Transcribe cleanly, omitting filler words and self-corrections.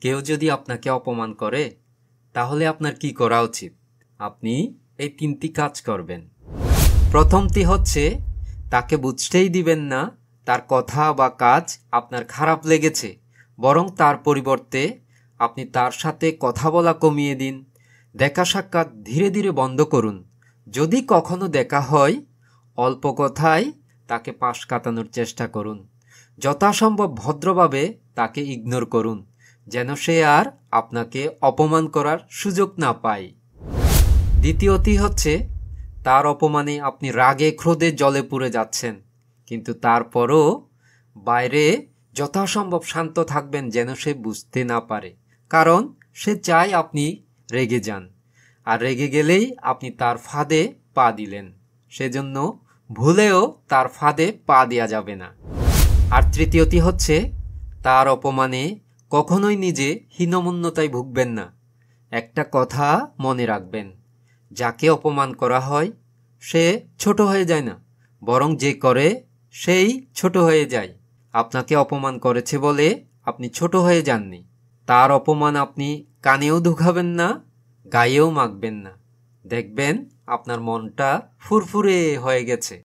কেউ যদি আপনাকে অপমান করে তাহলে আপনার কি করা উচিত? আপনি এই 3টি কাজ করবেন। প্রথমটি হচ্ছে তাকে বুঝতেই দিবেন না তার কথা বা কাজ আপনার খারাপ লেগেছে, বরং তার পরিবর্তে আপনি তার সাথে কথা বলা কমিয়ে দিন। দেখা সাক্ষাৎ ধীরে ধীরে বন্ধ করুন। যদি কখনো দেখা হয়, অল্প কথায় তাকে পাশ কাটানোর চেষ্টা করুন। যথাসম্ভব ভদ্রভাবে তাকে ইগনোর করুন, যেন সে আর আপনাকে অপমান করার সুযোগ না পায়। দ্বিতীয়টি হচ্ছে, তার অপমানে আপনি রাগে ক্রোধে জ্বলে পুড়ে যাচ্ছেন, কিন্তু তারপরও বাইরে যথাসম্ভব শান্ত থাকবেন যেন সে বুঝতে না পারে, কারণ সে চায় আপনি রেগে যান, আর রেগে গেলেই আপনি তার ফাঁদে পা দিলেন। সেজন্য ভুলেও তার ফাঁদে পা দেওয়া যাবে না। আর তৃতীয়টি হচ্ছে, তার অপমানে কখনোই নিজে হীনমন্যতায় ভুগবেন না। একটা কথা মনে রাখবেন, যাকে অপমান করা হয় সে ছোট হয়ে যায় না, বরং যে করে সেই ছোট হয়ে যায়। আপনাকে অপমান করেছে বলে আপনি ছোট হয়ে যাননি। তার অপমান আপনি কানেও ঢুকাবেন না, গায়েও মাখবেন না। দেখবেন আপনার মনটা ফুরফুরে হয়ে গেছে।